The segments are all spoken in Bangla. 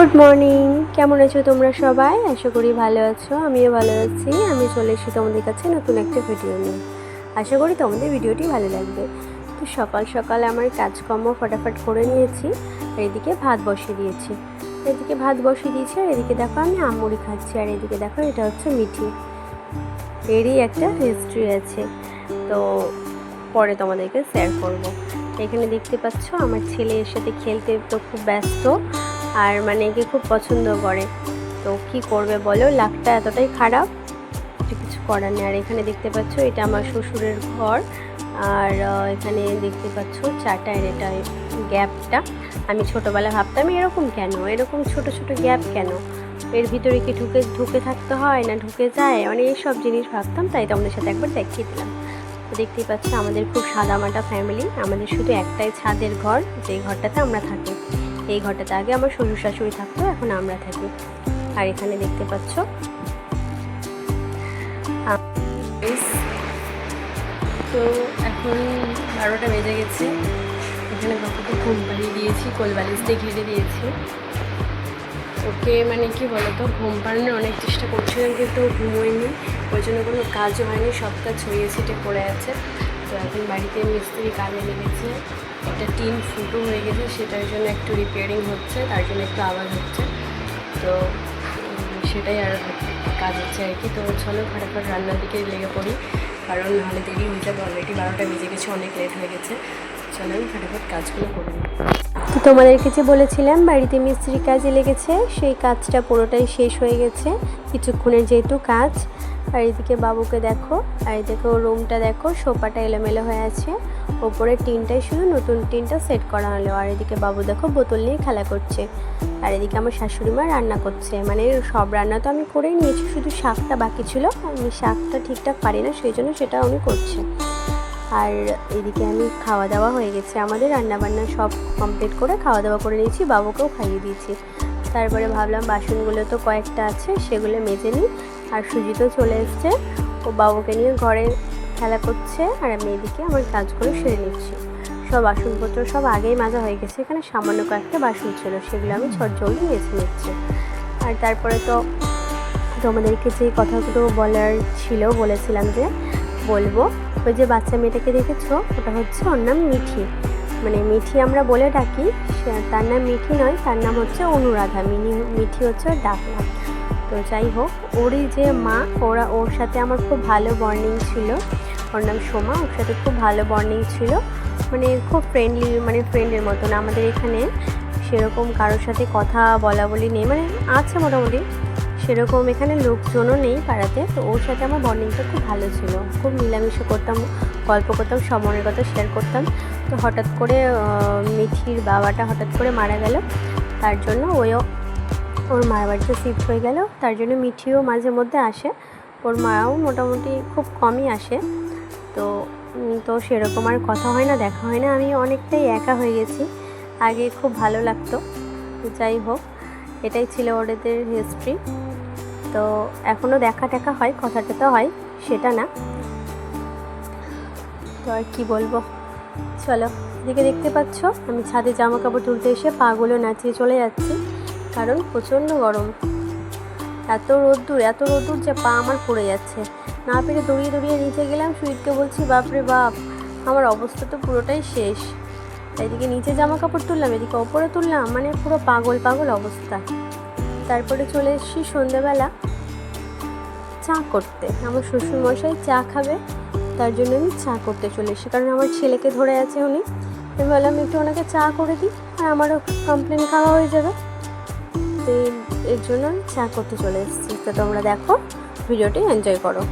গুড মর্নিং, কেমন আছো তোমরা সবাই? আশা করি ভালো আছো, আমিও ভালো আছি। আমি চলে এসেছি তোমাদের কাছে নতুন একটা ভিডিও নিয়ে। আশা করি তোমাদের ভিডিওটি ভালো লাগবে। তো সকাল সকাল আমার কাজকর্ম ফটাফট করে নিয়েছি, আর এদিকে ভাত বসিয়ে দিয়েছি। আর এদিকে দেখো আমি আমুড়ি খাচ্ছি, আর এদিকে দেখো এটা হচ্ছে মিঠি। এরই একটা হিস্ট্রি আছে, তো পরে তোমাদেরকে শেয়ার করব। এখানে দেখতে পাচ্ছ আমার ছেলে এর সাথে খেলতে তো খুব ব্যস্ত, আর মানে একে খুব পছন্দ করে। তো কি করবে বলো, লাকটা এতটাই খারাপ, কিছু করার নেই। আর এখানে দেখতে পাচ্ছ এটা আমার শ্বশুরের ঘর, আর এখানে দেখতে পাচ্ছ চাটায়ের এটা গ্যাপটা। আমি ছোটোবেলা ভাবতাম এরকম কেন, এরকম ছোট ছোট গ্যাপ কেন, এর ভিতরে কি ঢুকে থাকতে হয় না ঢুকে যায়, মানে এইসব জিনিস ভাবতাম। তাই তোমাদের সাথে একবার দেখিয়ে দিলাম। দেখতেই পাচ্ছ আমাদের খুব সাদামাটা ফ্যামিলি। আমাদের শুধু একটাই ছাদের ঘর, যেই ঘরটাতে আমরা থাকি। এই ঘরটাতে আগে আমার শ্বশুর শাশুড়ি থাকতো, এখন আমরা থাকি। আর এখানে দেখতে পাচ্ছ তো এখন 12টা বেজে গেছে। এখানে বাবুকে ঘুম পাড়িয়ে দিয়েছি, কোলবালিশ দিয়ে ঘিরে দিয়েছি ওকে। মানে কি বলতো, ঘুম পাড়ানোর অনেক চেষ্টা করছিলাম কিন্তু ঘুমোয়নি, ওই জন্য কোনো কাজও হয়নি, সব কাজ ছড়িয়ে ছিটে পড়ে আছে। তো এখন বাড়িতে মিস্ত্রি কাজে লেগেছে, একটা টিন ফুটো হয়ে গেছে, সেটার জন্য একটু রিপেয়ারিং হচ্ছে, তার জন্য একটু আওয়াজ হচ্ছে। তো সেটাই আর কাজ হচ্ছে আর কি। তো চলো ফটাফট রান্নার দিকে লেগে পড়ি, কারণ নাহলে দেরি হয়ে যাবে। অলরেডি 12টা বেজে গেছে, অনেক লেট হয়ে গেছে। চলো আমি ফটাফট কাজগুলো করে নিই। তো তোমাদেরকে যে বলেছিলাম বাড়িতে মিস্ত্রি কাজে লেগেছে, সেই কাজটা পুরোটাই শেষ হয়ে গেছে, কিছুক্ষণের যেহেতু কাজ। আর এদিকে বাবুকে দেখো, আর এদিকে রুমটা দেখো, সোফাটা এলোমেলো হয়ে আছে, ওপরে টিনটাই শুধু নতুন টিনটা সেট করা হলো। আর এদিকে বাবু দেখো বোতল নিয়ে খেলা করছে। আর এদিকে আমার শাশুড়ি মা রান্না করছে, মানে সব রান্না তো আমি করেই নিয়েছি, শুধু শাকটা বাকি ছিল। আমি শাকটা ঠিকঠাক পারি না, সেই জন্য সেটা উনি করছে। আর এদিকে আমি খাওয়া দাওয়া হয়ে গেছে, আমাদের রান্নাবান্না সব কমপ্লিট করে খাওয়া দাওয়া করে নিয়েছি, বাবুকেও খাইয়ে দিয়েছি। তারপরে ভাবলাম বাসনগুলো তো কয়েকটা আছে, সেগুলো মেজে নিই। আর সুজিতও চলে এসছে, ও বাবুকে নিয়ে ঘরে খেলা করছে, আর আমি এদিকে আমার কাজগুলো সেরে নিচ্ছি। সব বাসনপত্র সব আগেই মাজা হয়ে গেছে, এখানে সামান্য কয়েকটা বাসন ছিল, সেগুলো আমি জলদি মেজে নিচ্ছি। আর তারপরে তো তোমাদেরকে যে কথাগুলো বলার ছিল, বলেছিলাম যে বলবো, ওই যে বাচ্চা মেয়েটাকে দেখেছো, ওটা হচ্ছে ওর নাম মিঠি, মানে মিঠি আমরা বলে ডাকি। তার নাম মিঠি নয়, তার নাম হচ্ছে অনুরাধা। মিঠি হচ্ছে ওর ডাক নাম। তো যাই হোক, ওরই যে মা, ওর সাথে আমার খুব ভালো বন্ডিং ছিল। ওর নাম সোমা, ওর সাথে খুব ভালো বন্ডিং ছিল, মানে খুব ফ্রেন্ডলি, মানে ফ্রেন্ডের মতন। আমাদের এখানে সেরকম কারোর সাথে কথা বলা বলি নেই, মানে আছে মোটামুটি, সেরকম এখানে লোকজনও নেই পাড়াতে। তো ওর সাথে আমার বন্ডিংটা খুব ভালো ছিল, খুব মিলামিশা করতাম, গল্প করতাম, সব মনের কথা শেয়ার করতাম। তো হঠাৎ করে মিঠির বাবাটা হঠাৎ করে মারা গেল, তার জন্য ওর মায়ের বাড়িতে শিফট হয়ে গেল। তার জন্য মিঠিও মাঝে মধ্যে আসে, ওর মাও মোটামুটি খুব কমই আসে। তো সেরকম আর কথা হয় না, দেখা হয় না, আমি অনেকটাই একা হয়ে গেছি। আগে খুব ভালো লাগতো। যাই হোক, এটাই ছিল ওদের হিস্ট্রি। তো এখনও দেখা টেকা হয়, কথা টথা হয়, সেটা না। তো আর কি বলবো, চলো। এদিকে দেখতে পাচ্ছ আমি ছাদে জামা কাপড় তুলতে এসে পাগুলো নাচিয়ে চলে যাচ্ছি, কারণ প্রচণ্ড গরম, এত রোদ্দুর যে পা আমার পড়ে যাচ্ছে। না পেরে দৌড়িয়ে নিচে গেলাম, সুইটকে বলছি বাপরে বাপ, আমার অবস্থা তো পুরোটাই শেষ। এদিকে নিচে জামা কাপড় তুললাম, এদিকে ওপরে তুললাম, মানে পুরো পাগল অবস্থা। তারপরে চলে এসেছি সন্ধ্যাবেলা চা করতে, আমার শ্বশুরমশাই চা খাবে, তার জন্য আমি চা করতে চলে এসেছি, কারণ আমার ছেলেকে ধরে আছে উনি। আমি বললাম একটু ওনাকে চা করে দিই, আর আমারও কমপ্লেন খাওয়া হয়ে যাবে। তো এর জন্য আমি চা করতে চলে এসেছি। তো তোমরা দেখো, ভিডিওটি এনজয় করো।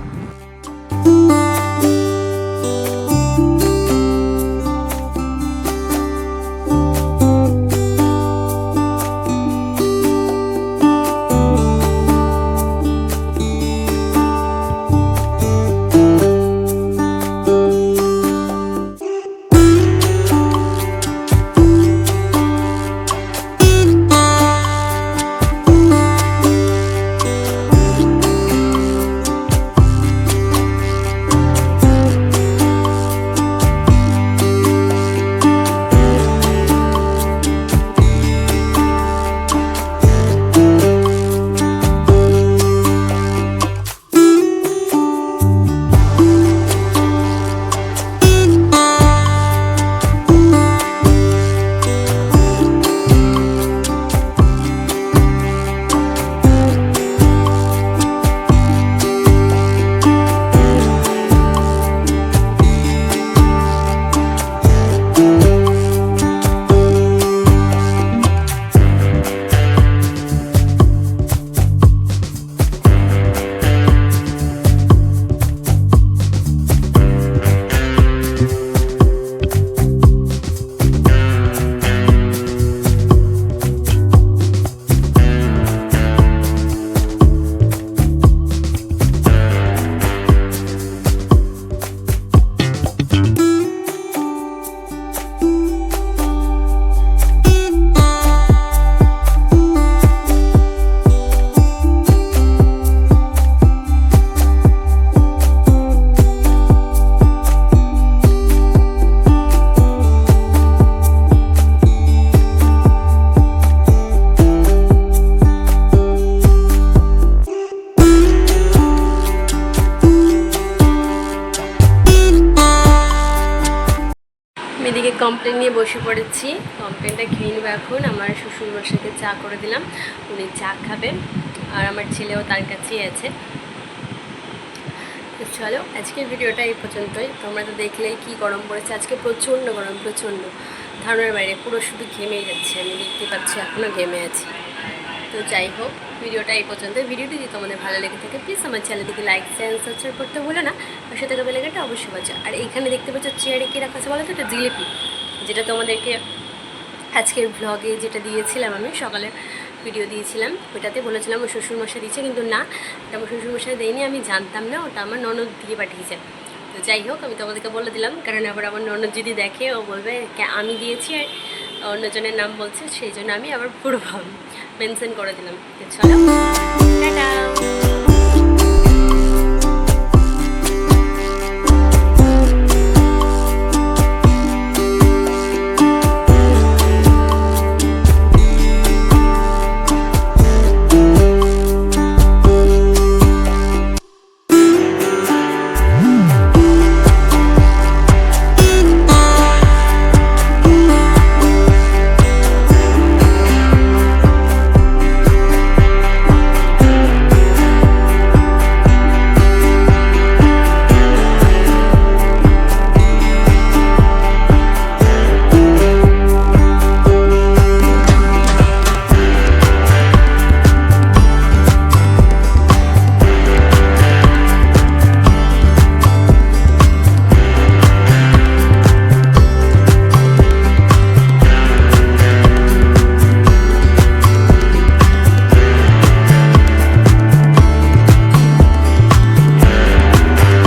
কমপ্লেন নিয়ে বসে পড়েছি। কমপ্লেনটা খেয়ে নেবো এখন। আমার শ্বশুরমশাইকে চা করে দিলাম, উনি চা খাবেন, আর আমার ছেলেও তার কাছেই আছে। তো চলো আজকের ভিডিওটা এই পর্যন্তই। তোমরা তো দেখলেই কি গরম পড়েছে আজকে, প্রচণ্ড গরম, প্রচণ্ড ধারণার বাইরে, পুরো শুধু ঘেমেই যাচ্ছে, আমি দেখতে পাচ্ছি এখনও ঘেমে আছি। তো যাই হোক, ভিডিওটা এই পর্যন্ত। ভিডিওটি যদি তোমাদের ভালো লেগে থাকে প্লিজ আমার চ্যানেলটিকে লাইক শেয়ার সাবস্ক্রাইব করতে ভুলো না, পাশে থাকা বেলাকাটা অবশ্যই বাজো। আর এইখানে দেখতে পাচ্ছ চেয়ারে কী রাখা আছে বলো তো, এটা জিলিপি, যেটা তোমাদেরকে আজকের ব্লগে যেটা দিয়েছিলাম, আমি সকালে ভিডিও দিয়েছিলাম, ওটাতে বলেছিলাম আমার শ্বশুরমশাই দিয়েছে, কিন্তু না, এটা আমার শ্বশুরমশাই দেয়নি, আমি জানতাম না, ওটা আমার ননদ দিয়ে পাঠিয়েছে। তো যাই হোক, আমি তোমাদেরকে বলে দিলাম, কারণ আবার আমার ননদ যদি দেখে ও বলবে আমি দিয়েছি আর অন্যজনের নাম বলছে, সেই জন্য আমি আবার পুরো মেনশন করে দিলাম। তো চলো, টাটা।